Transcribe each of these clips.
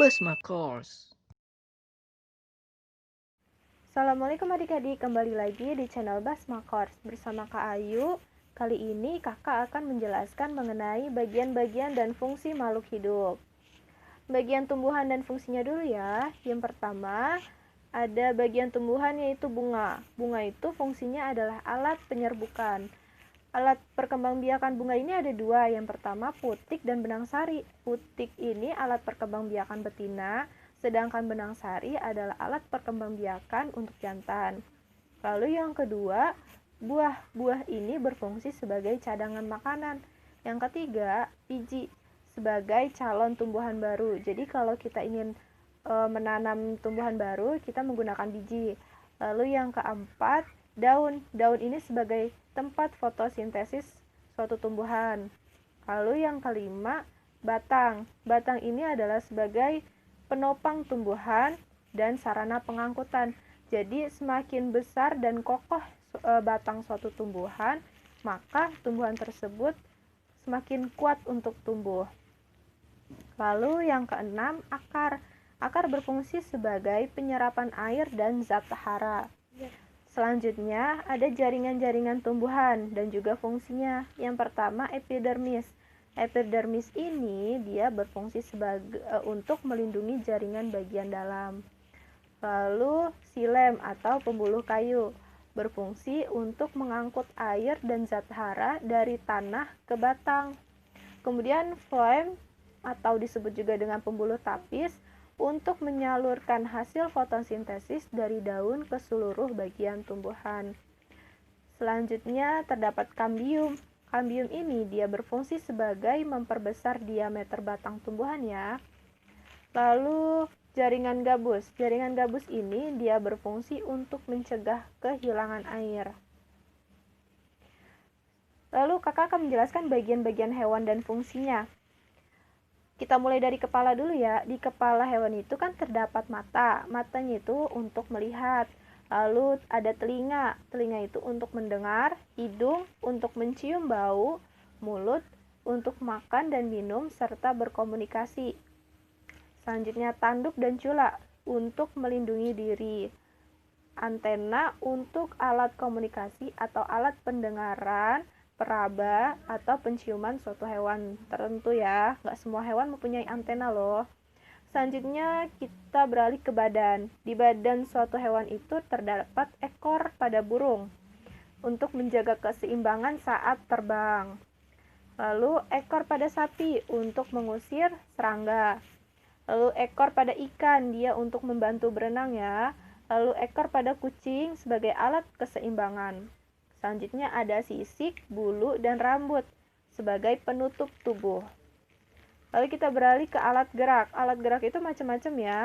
Basma Course. Assalamualaikum adik-adik, kembali lagi di channel Basma Course bersama Kak Ayu. Kali ini kakak akan menjelaskan mengenai bagian-bagian dan fungsi makhluk hidup. Bagian tumbuhan dan fungsinya dulu ya. Yang pertama, ada bagian tumbuhan yaitu bunga. Bunga itu fungsinya adalah alat penyerbukan. Alat perkembangbiakan bunga ini ada dua. Yang pertama putik dan benang sari. Putik ini alat perkembangbiakan betina, sedangkan benang sari adalah alat perkembangbiakan untuk jantan. Lalu yang kedua, buah ini berfungsi sebagai cadangan makanan. Yang ketiga, biji sebagai calon tumbuhan baru. Jadi kalau kita ingin menanam tumbuhan baru, kita menggunakan biji. Lalu yang keempat, daun. Daun ini sebagai tempat fotosintesis suatu tumbuhan. Lalu yang kelima, batang. Batang ini adalah sebagai penopang tumbuhan dan sarana pengangkutan. Jadi semakin besar dan kokoh batang suatu tumbuhan, maka tumbuhan tersebut semakin kuat untuk tumbuh. Lalu yang keenam, akar. Akar berfungsi sebagai penyerapan air dan zat hara. Selanjutnya, ada jaringan-jaringan tumbuhan dan juga fungsinya. Yang pertama, epidermis. Epidermis ini dia berfungsi untuk melindungi jaringan bagian dalam. Lalu, xilem atau pembuluh kayu berfungsi untuk mengangkut air dan zat hara dari tanah ke batang. Kemudian, floem atau disebut juga dengan pembuluh tapis untuk menyalurkan hasil fotosintesis dari daun ke seluruh bagian tumbuhan. Selanjutnya terdapat kambium. Kambium ini dia berfungsi sebagai memperbesar diameter batang tumbuhan ya. Lalu jaringan gabus. Jaringan gabus ini dia berfungsi untuk mencegah kehilangan air. Lalu kakak akan menjelaskan bagian-bagian hewan dan fungsinya. Kita mulai dari kepala dulu ya. Di kepala hewan itu kan terdapat mata. Matanya itu untuk melihat. Lalu ada telinga. Telinga itu untuk mendengar. Hidung untuk mencium bau. Mulut untuk makan dan minum serta berkomunikasi. Selanjutnya tanduk dan cula untuk melindungi diri. Antena untuk alat komunikasi atau alat pendengaran, peraba atau penciuman suatu hewan tertentu ya. Nggak semua hewan mempunyai antena loh. Selanjutnya kita beralih ke badan. Di badan suatu hewan itu terdapat ekor pada burung untuk menjaga keseimbangan saat terbang. Lalu ekor pada sapi untuk mengusir serangga. Lalu ekor pada ikan dia untuk membantu berenang ya. Lalu ekor pada kucing sebagai alat keseimbangan. Selanjutnya ada sisik, bulu, dan rambut sebagai penutup tubuh. Lalu kita beralih ke alat gerak. Alat gerak itu macam-macam ya,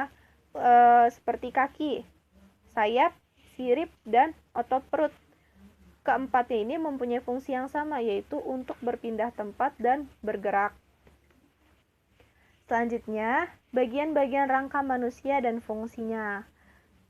seperti kaki, sayap, sirip, dan otot perut. Keempatnya ini mempunyai fungsi yang sama, yaitu untuk berpindah tempat dan bergerak. Selanjutnya, bagian-bagian rangka manusia dan fungsinya.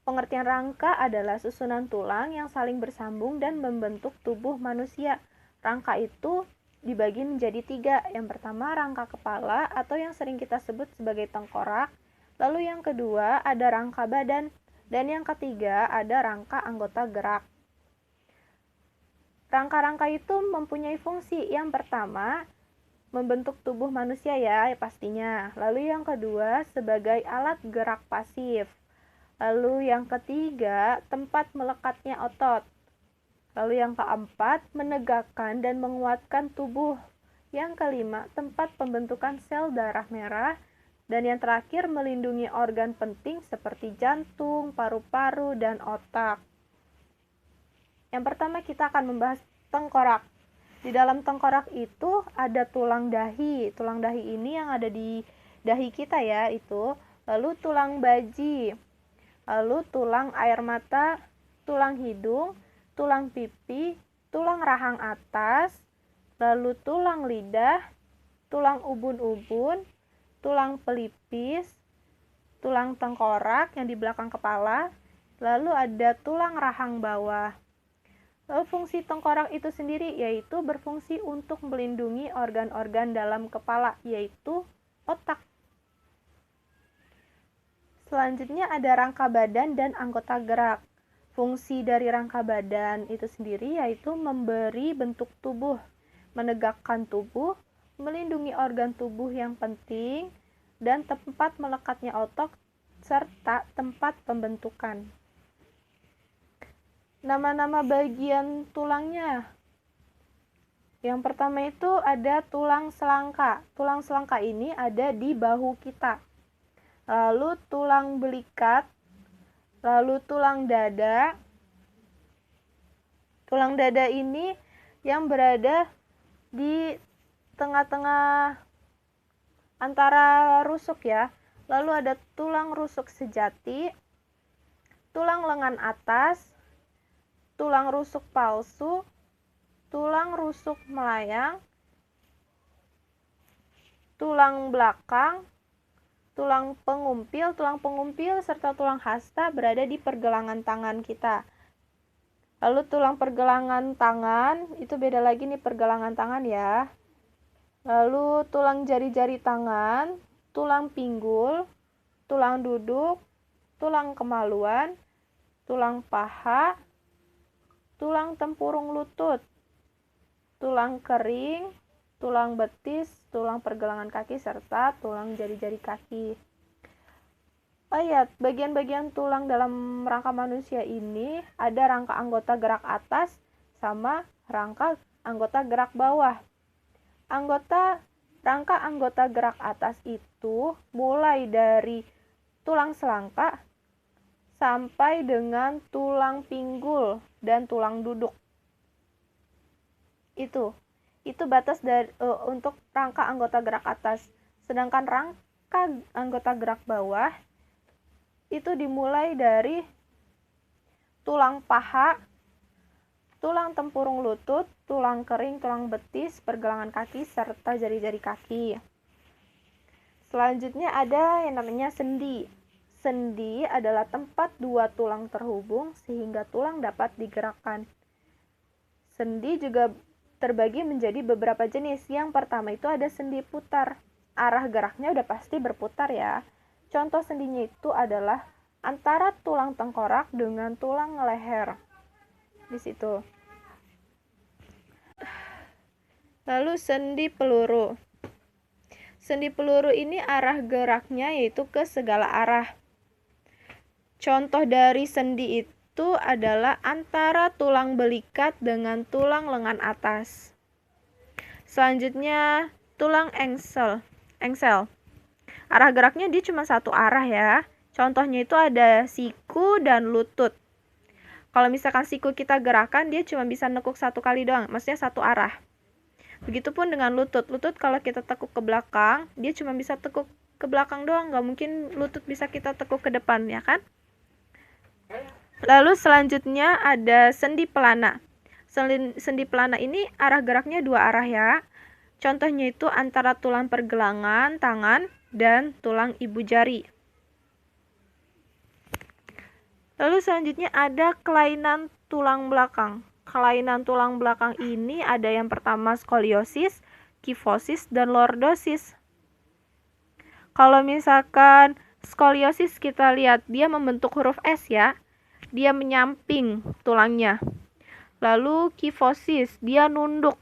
Pengertian rangka adalah susunan tulang yang saling bersambung dan membentuk tubuh manusia. Rangka itu dibagi menjadi tiga. Yang pertama rangka kepala atau yang sering kita sebut sebagai tengkorak. Lalu yang kedua ada rangka badan. Dan yang ketiga ada rangka anggota gerak. Rangka-rangka itu mempunyai fungsi. Yang pertama membentuk tubuh manusia ya pastinya. Lalu yang kedua sebagai alat gerak pasif. Lalu yang ketiga, tempat melekatnya otot. Lalu yang keempat, menegakkan dan menguatkan tubuh. Yang kelima, tempat pembentukan sel darah merah. Dan yang terakhir, melindungi organ penting seperti jantung, paru-paru, dan otak. Yang pertama kita akan membahas tengkorak. Di dalam tengkorak itu ada tulang dahi. Tulang dahi ini yang ada di dahi kita ya itu. Lalu tulang baji. Lalu tulang air mata, tulang hidung, tulang pipi, tulang rahang atas, lalu tulang lidah, tulang ubun-ubun, tulang pelipis, tulang tengkorak yang di belakang kepala, lalu ada tulang rahang bawah. Lalu fungsi tengkorak itu sendiri yaitu berfungsi untuk melindungi organ-organ dalam kepala, yaitu otak. Selanjutnya ada rangka badan dan anggota gerak. Fungsi dari rangka badan itu sendiri yaitu memberi bentuk tubuh, menegakkan tubuh, melindungi organ tubuh yang penting, dan tempat melekatnya otot serta tempat pembentukan. Nama-nama bagian tulangnya. Yang pertama itu ada tulang selangka. Tulang selangka ini ada di bahu kita. Lalu tulang belikat, lalu tulang dada. Tulang dada ini yang berada di tengah-tengah antara rusuk ya. Lalu ada tulang rusuk sejati, tulang lengan atas, tulang rusuk palsu, tulang rusuk melayang, tulang belakang, tulang pengumpil, serta tulang hasta berada di pergelangan tangan kita. Lalu tulang pergelangan tangan, itu beda lagi nih pergelangan tangan ya. Lalu tulang jari-jari tangan, tulang pinggul, tulang duduk, tulang kemaluan, tulang paha, tulang tempurung lutut, tulang kering, tulang betis, tulang pergelangan kaki, serta tulang jari-jari kaki. Oh iya, bagian-bagian tulang dalam rangka manusia ini ada rangka anggota gerak atas sama rangka anggota gerak bawah. Rangka anggota gerak atas itu mulai dari tulang selangka sampai dengan tulang pinggul dan tulang duduk. Itu batas dari untuk rangka anggota gerak atas. Sedangkan rangka anggota gerak bawah itu dimulai dari tulang paha, tulang tempurung lutut, tulang kering, tulang betis, pergelangan kaki, serta jari-jari kaki. Selanjutnya ada yang namanya sendi. Sendi adalah tempat dua tulang terhubung sehingga tulang dapat digerakkan. Sendi juga terbagi menjadi beberapa jenis. Yang pertama itu ada sendi putar. Arah geraknya udah pasti berputar ya. Contoh sendinya itu adalah antara tulang tengkorak dengan tulang leher. Di situ. Lalu sendi peluru. Sendi peluru ini arah geraknya yaitu ke segala arah. Contoh dari sendi itu adalah antara tulang belikat dengan tulang lengan atas. Selanjutnya tulang engsel. Arah geraknya dia cuma satu arah ya. Contohnya itu ada siku dan lutut. Kalau misalkan siku kita gerakan, dia cuma bisa nekuk satu kali doang, maksudnya satu arah. Begitupun dengan lutut. Lutut kalau kita tekuk ke belakang, dia cuma bisa tekuk ke belakang doang, nggak mungkin lutut bisa kita tekuk ke depan, ya kan? Lalu selanjutnya ada sendi pelana. Sendi pelana ini arah geraknya dua arah ya. Contohnya itu antara tulang pergelangan tangan dan tulang ibu jari. Lalu selanjutnya ada kelainan tulang belakang. Kelainan tulang belakang ini ada yang pertama skoliosis, kifosis, dan lordosis. Kalau misalkan skoliosis kita lihat dia membentuk huruf S ya. Dia menyamping tulangnya. Lalu kifosis, dia nunduk.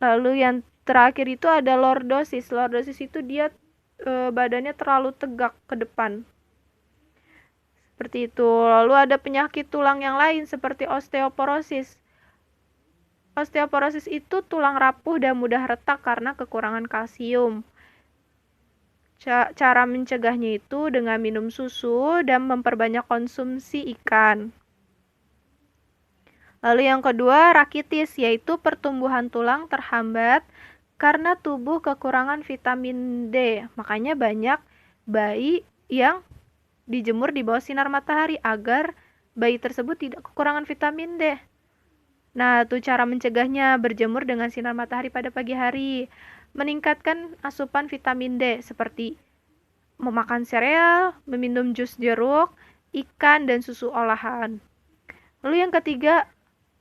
Lalu yang terakhir itu ada lordosis. Lordosis itu dia badannya terlalu tegak ke depan. Seperti itu. Lalu ada penyakit tulang yang lain seperti osteoporosis. Osteoporosis itu tulang rapuh dan mudah retak karena kekurangan kalsium. Cara mencegahnya itu dengan minum susu dan memperbanyak konsumsi ikan. Lalu yang kedua, rakitis, yaitu pertumbuhan tulang terhambat karena tubuh kekurangan vitamin D. Makanya banyak bayi yang dijemur di bawah sinar matahari agar bayi tersebut tidak kekurangan vitamin D. Nah, itu cara mencegahnya, berjemur dengan sinar matahari pada pagi hari. Meningkatkan asupan vitamin D seperti memakan sereal, meminum jus jeruk, ikan, dan susu olahan. Lalu yang ketiga,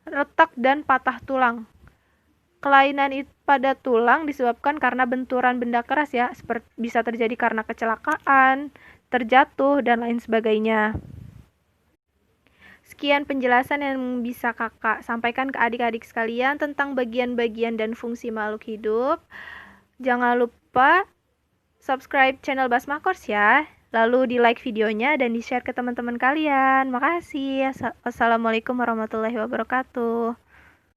retak dan patah tulang. Kelainan pada tulang disebabkan karena benturan benda keras ya, seperti bisa terjadi karena kecelakaan, terjatuh, dan lain sebagainya. Sekian penjelasan yang bisa kakak sampaikan ke adik-adik sekalian tentang bagian-bagian dan fungsi makhluk hidup. Jangan lupa subscribe channel Basma Course ya. Lalu di like videonya dan di share ke teman-teman kalian. Makasih. Wassalamualaikum warahmatullahi wabarakatuh.